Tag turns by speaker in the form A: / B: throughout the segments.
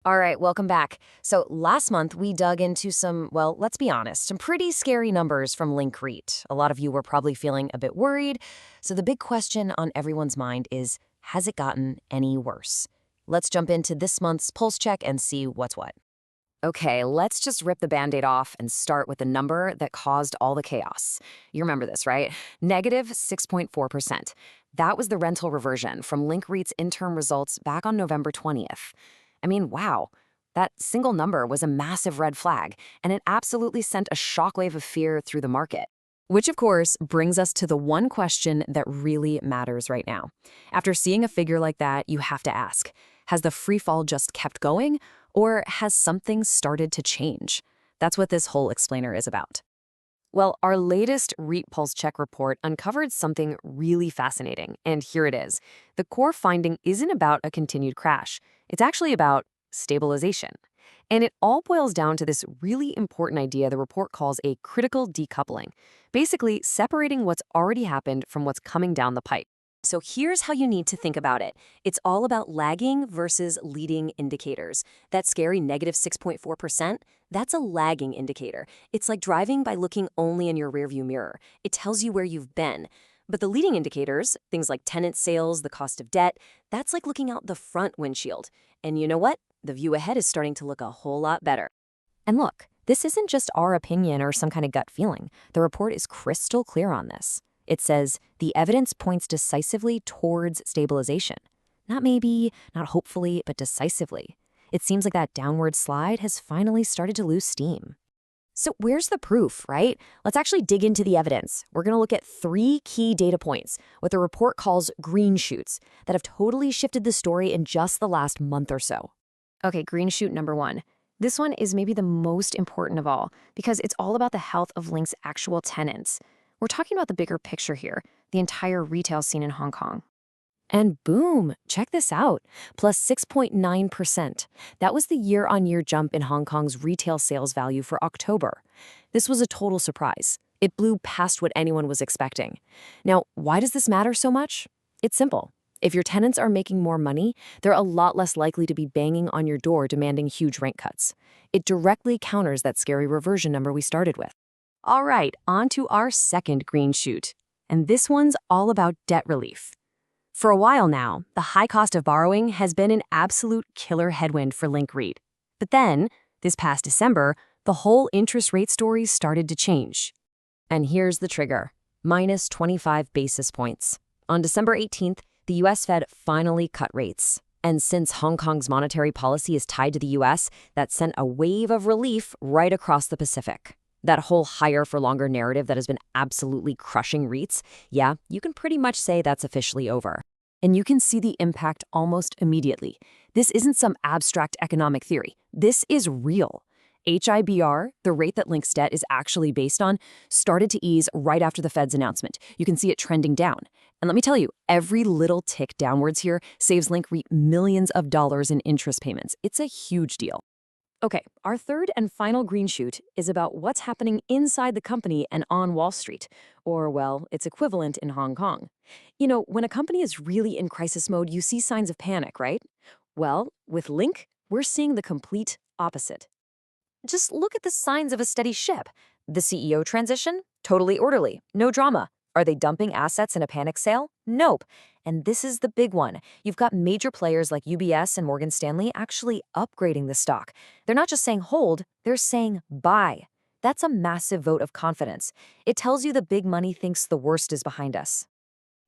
A: All right, welcome back. So last month we dug into some, well, let's be honest, some pretty scary numbers from Link REIT. A lot of you were probably feeling a bit worried. So the big question on everyone's mind is, has it gotten any worse? Let's jump into this month's pulse check and see what's what. Okay, let's just rip the Band-Aid off and start with the number that caused all the chaos. You remember this, right? Negative 6.4%. That was the rental reversion from Link REIT's interim results back on November 20th. I mean, wow. That single number was a massive red flag, and it absolutely sent a shockwave of fear through the market. Which, of course, brings us to the one question that really matters right now. After seeing a figure like that, you have to ask, has the free fall just kept going, or has something started to change? That's what this whole explainer is about. Well, our latest REIT Pulse Check report uncovered something really fascinating, and here it is. The core finding isn't about a continued crash. It's actually about stabilization. And it all boils down to this really important idea the report calls a critical decoupling, basically separating what's already happened from what's coming down the pipe. So here's how you need to think about it. It's all about lagging versus leading indicators. That scary negative 6.4%, that's a lagging indicator. It's like driving by looking only in your rearview mirror. It tells you where you've been. But the leading indicators, things like tenant sales, the cost of debt, that's like looking out the front windshield. And you know what? The view ahead is starting to look a whole lot better. And look, this isn't just our opinion or some kind of gut feeling. The report is crystal clear on this. It says the evidence points decisively towards stabilization. Not maybe, not hopefully, but decisively. It seems like that downward slide has finally started to lose steam. So where's the proof, right? Let's actually dig into the evidence. We're going to look at 3 key data points, what the report calls green shoots, that have totally shifted the story in just the last month or so. Okay, green shoot number 1. This one is maybe the most important of all because it's all about the health of Link's actual tenants. We're talking about the bigger picture here, the entire retail scene in Hong Kong. And boom, check this out, plus 6.9%. That was the year-on-year jump in Hong Kong's retail sales value for October. This was a total surprise. It blew past what anyone was expecting. Now, why does this matter so much? It's simple. If your tenants are making more money, they're a lot less likely to be banging on your door demanding huge rent cuts. It directly counters that scary reversion number we started with. All right, on to our second green shoot. And this one's all about debt relief. For a while now, the high cost of borrowing has been an absolute killer headwind for Link REIT. But then, this past December, the whole interest rate story started to change. And here's the trigger, minus 25 basis points. On December 18th, the U.S. Fed finally cut rates. And since Hong Kong's monetary policy is tied to the U.S., that sent a wave of relief right across the Pacific. That whole higher for longer narrative that has been absolutely crushing REITs, yeah, you can pretty much say that's officially over. And you can see the impact almost immediately. This isn't some abstract economic theory. This is real. HIBR, the rate that Link's debt is actually based on, started to ease right after the Fed's announcement. You can see it trending down. And let me tell you, every little tick downwards here saves Link REIT millions of dollars in interest payments. It's a huge deal. Okay, our third and final green shoot is about what's happening inside the company and on Wall Street, or, well, its equivalent in Hong Kong. You know, when a company is really in crisis mode, you see signs of panic, right? Well, with Link, we're seeing the complete opposite. Just look at the signs of a steady ship. The CEO transition? Totally orderly, no drama. Are they dumping assets in a panic sale? Nope. And this is the big one. You've got major players like UBS and Morgan Stanley actually upgrading the stock. They're not just saying hold, they're saying buy. That's a massive vote of confidence. It tells you the big money thinks the worst is behind us.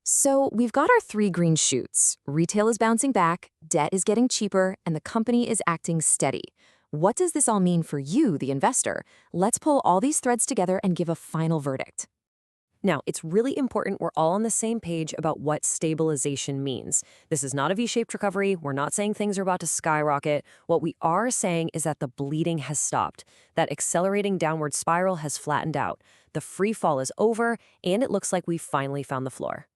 A: So we've got our 3 green shoots. Retail is bouncing back, debt is getting cheaper, and the company is acting steady. What does this all mean for you, the investor? Let's pull all these threads together and give a final verdict. Now, it's really important we're all on the same page about what stabilization means. This is not a V-shaped recovery. We're not saying things are about to skyrocket. What we are saying is that the bleeding has stopped. That accelerating downward spiral has flattened out. The free fall is over, and it looks like we've finally found the floor.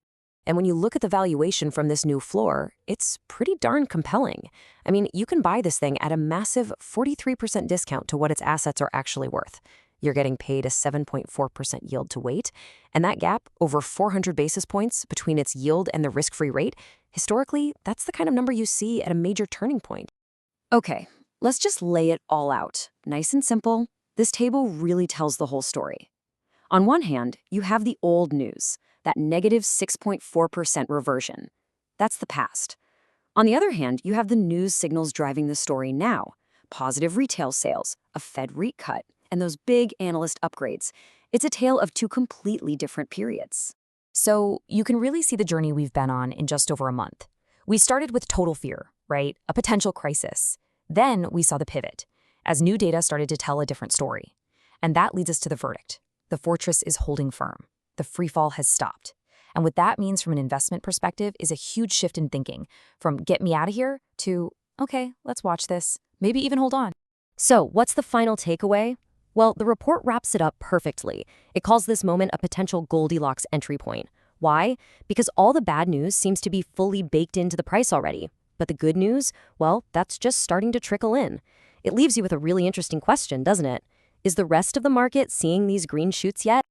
A: And when you look at the valuation from this new floor, it's pretty darn compelling. I mean, you can buy this thing at a massive 43% discount to what its assets are actually worth. You're getting paid a 7.4% yield to wait, and that gap, over 400 basis points between its yield and the risk-free rate, historically, that's the kind of number you see at a major turning point. Okay, Let's just lay it all out. Nice and simple. This table really tells the whole story. On one hand, you have the old news, that negative 6.4% reversion. That's the past. On the other hand, you have the news signals driving the story now. Positive retail sales, a Fed rate cut, and those big analyst upgrades. It's a tale of two completely different periods.
B: So you can really see the journey we've been on in just over a month. We started with total fear, right? A potential crisis. Then we saw the pivot, as new data started to tell a different story. And that leads us to the verdict. The fortress is holding firm. The free fall has stopped. And what that means from an investment perspective is a huge shift in thinking, from get me out of here to, okay, let's watch this, maybe even hold on.
A: So, what's the final takeaway? Well, the report wraps it up perfectly. It calls this moment a potential Goldilocks entry point. Why? Because all the bad news seems to be fully baked into the price already. But the good news, well, that's just starting to trickle in. It leaves you with a really interesting question, doesn't it? Is the rest of the market seeing these green shoots yet?